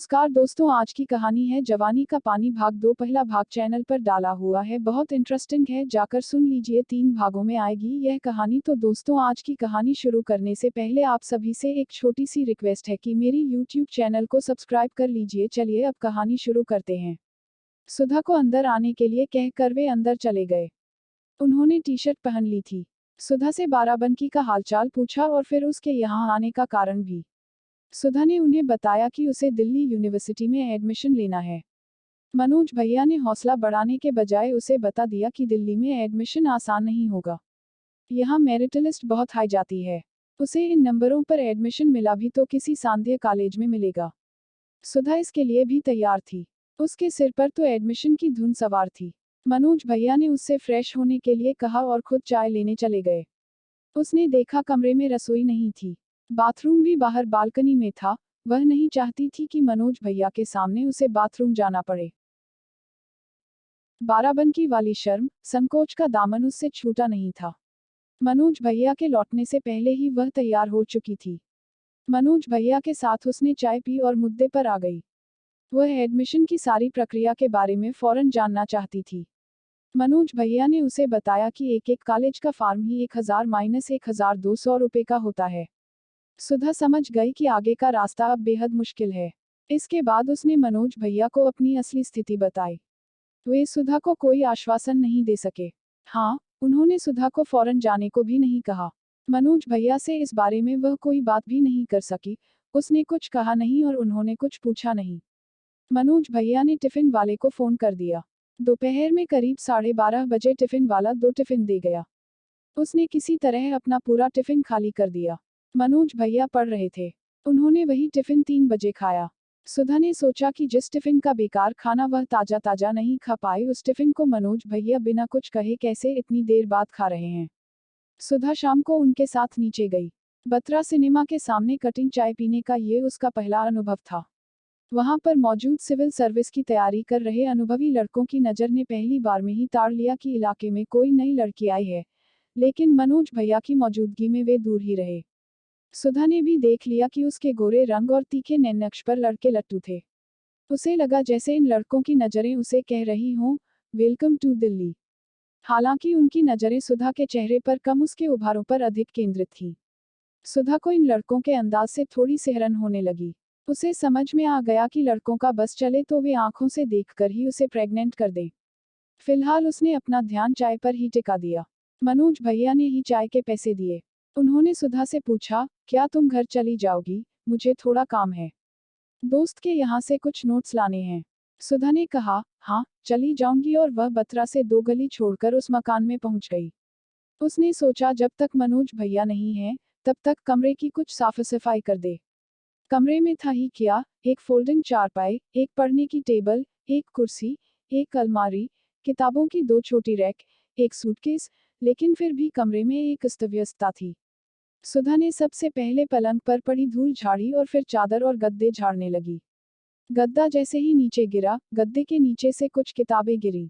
नमस्कार दोस्तों, आज की कहानी है जवानी का पानी भाग 2। पहला भाग चैनल पर डाला हुआ है, बहुत इंटरेस्टिंग है, जाकर सुन लीजिए। 3 भागों में आएगी यह कहानी। तो दोस्तों, आज की कहानी शुरू करने से पहले आप सभी से एक छोटी सी रिक्वेस्ट है कि मेरी यूट्यूब चैनल को सब्सक्राइब कर लीजिए। चलिए अब कहानी शुरू करते हैं। सुधा को अंदर आने के लिए कहकर वे अंदर चले गए। उन्होंने टी शर्ट पहन ली थी। सुधा से बाराबंकी का हालचाल पूछा और फिर उसके यहाँ आने का कारण भी। सुधा ने उन्हें बताया कि उसे दिल्ली यूनिवर्सिटी में एडमिशन लेना है। मनोज भैया ने हौसला बढ़ाने के बजाय उसे बता दिया कि दिल्ली में एडमिशन आसान नहीं होगा। यहाँ मेरिट लिस्ट बहुत हाई जाती है। उसे इन नंबरों पर एडमिशन मिला भी तो किसी सांध्य कॉलेज में मिलेगा। सुधा इसके लिए भी तैयार थी। उसके सिर पर तो एडमिशन की धुन सवार थी। मनोज भैया ने उससे फ्रेश होने के लिए कहा और खुद चाय लेने चले गए। उसने देखा कमरे में रसोई नहीं थी। बाथरूम भी बाहर बालकनी में था। वह नहीं चाहती थी कि मनोज भैया के सामने उसे बाथरूम जाना पड़े। बाराबंकी वाली शर्म, संकोच का दामन उससे छूटा नहीं था। मनोज भैया के लौटने से पहले ही वह तैयार हो चुकी थी। मनोज भैया के साथ उसने चाय पी और मुद्दे पर आ गई। वह एडमिशन की सारी प्रक्रिया के बारे में फौरन जानना चाहती थी। मनोज भैया ने उसे बताया कि एक कॉलेज का फॉर्म ही 1000-1200 रुपए का होता है। सुधा समझ गई कि आगे का रास्ता अब बेहद मुश्किल है। इसके बाद उसने मनोज भैया को अपनी असली स्थिति बताई। वे सुधा को कोई आश्वासन नहीं दे सके। हाँ, उन्होंने सुधा को फौरन जाने को भी नहीं कहा। मनोज भैया से इस बारे में वह कोई बात भी नहीं कर सकी। उसने कुछ कहा नहीं और उन्होंने कुछ पूछा नहीं। मनोज भैया ने टिफिन वाले को फोन कर दिया। दोपहर में करीब 12:30 बजे टिफिन वाला 2 टिफिन दे गया। उसने किसी तरह अपना पूरा टिफिन खाली कर दिया। मनोज भैया पढ़ रहे थे। उन्होंने वही टिफिन 3 बजे खाया। सुधा ने सोचा कि जिस टिफिन का बेकार खाना वह ताजा ताजा नहीं खा पाए, उस टिफिन को मनोज भैया बिना कुछ कहे कैसे इतनी देर बाद खा रहे हैं। सुधा शाम को उनके साथ नीचे गई। बत्रा सिनेमा के सामने कटिंग चाय पीने का ये उसका पहला अनुभव था। वहां पर मौजूद सिविल सर्विस की तैयारी कर रहे अनुभवी लड़कों की नज़र ने पहली बार में ही ताड़ लिया कि इलाके में कोई नई लड़की आई है, लेकिन मनोज भैया की मौजूदगी में वे दूर ही रहे। सुधा ने भी देख लिया कि उसके गोरे रंग और तीखे नैनक्श पर लड़के लट्टू थे। उसे लगा जैसे इन लड़कों की नज़रें उसे कह रही हों, वेलकम टू दिल्ली। हालांकि उनकी नज़रें सुधा के चेहरे पर कम, उसके उभारों पर अधिक केंद्रित थी। सुधा को इन लड़कों के अंदाज से थोड़ी सिहरन होने लगी। उसे समझ में आ गया कि लड़कों का बस चले तो वे आंखों से देखकर ही उसे प्रेग्नेंट कर दें। फिलहाल उसने अपना ध्यान चाय पर ही टिका दिया। मनोज भैया ने ही चाय के पैसे दिए। उन्होंने सुधा से पूछा, क्या तुम घर चली जाओगी? मुझे थोड़ा काम है। दोस्त के यहाँ से कुछ नोट्स लाने हैं। सुधा ने कहा, हाँ, चली जाऊंगी, और वह बत्रा से 2 गली छोड़कर उस मकान में पहुंच गई। उसने सोचा जब तक मनोज भैया नहीं है, तब तक कमरे की कुछ साफ सफाई कर दे। कमरे में था ही क्या, एक फोल्डिंग चारपाई, एक पढ़ने की टेबल, एक कुर्सी, एक अलमारी, किताबों की 2 छोटी रैक, एक सूटकेस, लेकिन फिर भी कमरे में एक अस्तव्यस्तता थी। सुधा ने सबसे पहले पलंग पर पड़ी धूल झाड़ी और फिर चादर और गद्दे झाड़ने लगी। गद्दा जैसे ही नीचे गिरा, गद्दे के नीचे से कुछ किताबें गिरी।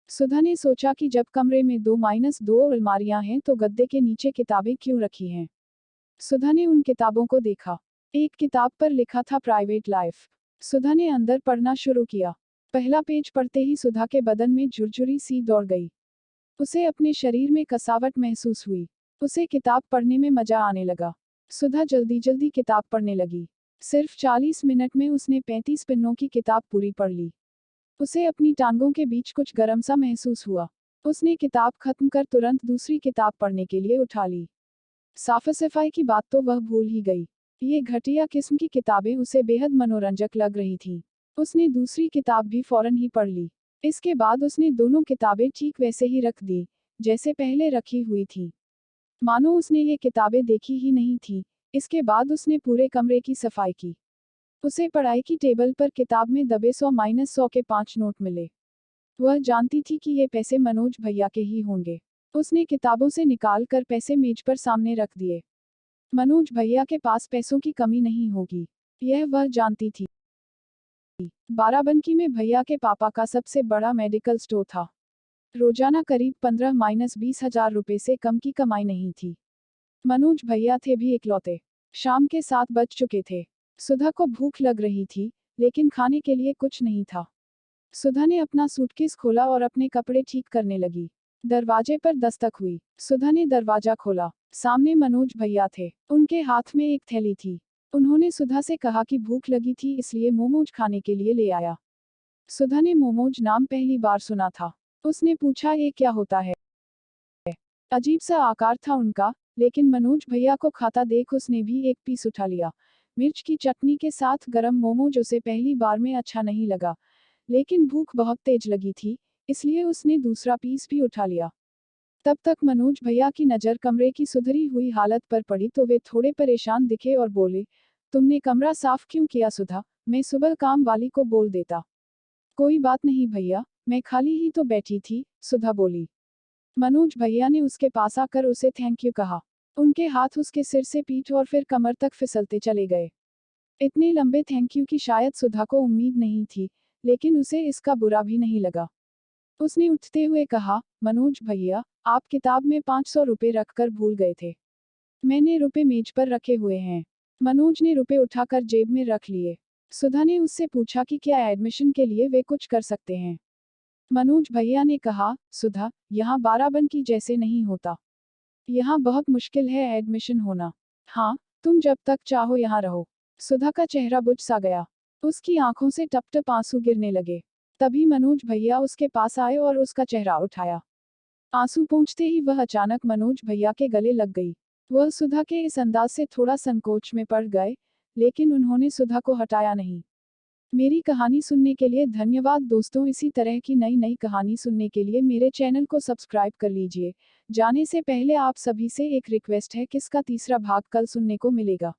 सुधा ने सोचा कि जब कमरे में 2-2 अलमारियां हैं तो गद्दे के नीचे किताबें क्यों रखी हैं। सुधा ने उन किताबों को देखा। एक किताब पर लिखा था प्राइवेट लाइफ। सुधा ने अंदर पढ़ना शुरू किया। पहला पेज पढ़ते ही सुधा के बदन में झुरझुरी सी दौड़ गई। उसे अपने शरीर में कसावट महसूस हुई। उसे किताब पढ़ने में मजा आने लगा। सुधा जल्दी जल्दी किताब पढ़ने लगी। सिर्फ 40 मिनट में उसने 35 पन्नों की किताब पूरी पढ़ ली। उसे अपनी टांगों के बीच कुछ गर्म सा महसूस हुआ। उसने किताब खत्म कर तुरंत दूसरी किताब पढ़ने के लिए उठा ली। साफ सफाई की बात तो वह भूल ही गई। ये घटिया किस्म की किताबें उसे बेहद मनोरंजक लग रही थीं। उसने दूसरी किताब भी फौरन ही पढ़ ली। इसके बाद उसने दोनों किताबें ठीक वैसे ही रख दी, जैसे पहले रखी हुई थी। मानो उसने ये किताबें देखी ही नहीं थी। इसके बाद उसने पूरे कमरे की सफाई की। उसे पढ़ाई की टेबल पर किताब में दबे 100-100 के 5 नोट मिले। वह जानती थी कि ये पैसे मनोज भैया के ही होंगे। उसने किताबों से निकाल कर पैसे मेज पर सामने रख दिए। मनोज भैया के पास पैसों की कमी नहीं होगी, यह वह जानती थी। बाराबंकी में भैया के पापा का सबसे बड़ा मेडिकल स्टोर था। रोजाना करीब 15-20 हजार रुपए से कम की कमाई नहीं थी। मनोज भैया थे भी इकलौते। शाम के 7 बज चुके थे। सुधा को भूख लग रही थी, लेकिन खाने के लिए कुछ नहीं था। सुधा ने अपना सूटकेस खोला और अपने कपड़े ठीक करने लगी। दरवाजे पर दस्तक हुई। सुधा ने दरवाजा खोला। सामने मनोज भैया थे। उनके हाथ में एक थैली थी। उन्होंने सुधा से कहा कि भूख लगी थी इसलिए मोमोज खाने के लिए ले आया। सुधा ने मोमोज नाम पहली बार सुना था। उसने पूछा ये क्या होता है। अजीब सा आकार था उनका, लेकिन मनोज भैया को खाता देख उसने भी एक पीस उठा लिया। मिर्च की चटनी के साथ गरम मोमोज उसे पहली बार में अच्छा नहीं लगा, लेकिन भूख बहुत तेज लगी थी, इसलिए उसने दूसरा पीस भी उठा लिया। तब तक मनोज भैया की नज़र कमरे की सुधरी हुई हालत पर पड़ी तो वे थोड़े परेशान दिखे और बोले, तुमने कमरा साफ क्यों किया सुधा, मैं सुबह काम वाली को बोल देता। कोई बात नहीं भैया, मैं खाली ही तो बैठी थी, सुधा बोली। मनोज भैया ने उसके पास आकर उसे थैंक यू कहा। उनके हाथ उसके सिर से पीठ और फिर कमर तक फिसलते चले गए। इतने लंबे थैंक यू की शायद सुधा को उम्मीद नहीं थी, लेकिन उसे इसका बुरा भी नहीं लगा। उसने उठते हुए कहा, मनोज भैया, आप किताब में 500 रुपये रखकर भूल गए थे। मैंने रुपए मेज पर रखे हुए हैं। मनोज ने रुपए उठाकर जेब में रख लिए। सुधा ने उससे पूछा कि क्या एडमिशन के लिए वे कुछ कर सकते हैं। मनोज भैया ने कहा, सुधा, यहाँ बाराबंकी जैसे नहीं होता। यहाँ बहुत मुश्किल है एडमिशन होना। हाँ, तुम जब तक चाहो यहाँ रहो। सुधा का चेहरा बुझ सा गया। उसकी आंखों से टप टप आंसू गिरने लगे। तभी मनोज भैया उसके पास आए और उसका चेहरा उठाया। आंसू पहुँचते ही वह अचानक मनोज भैया के गले लग गई। वह सुधा के इस अंदाज से थोड़ा संकोच में पड़ गए, लेकिन उन्होंने सुधा को हटाया नहीं। मेरी कहानी सुनने के लिए धन्यवाद दोस्तों। इसी तरह की नई नई कहानी सुनने के लिए मेरे चैनल को सब्सक्राइब कर लीजिए। जाने से पहले आप सभी से एक रिक्वेस्ट है, किसका तीसरा भाग कल सुनने को मिलेगा।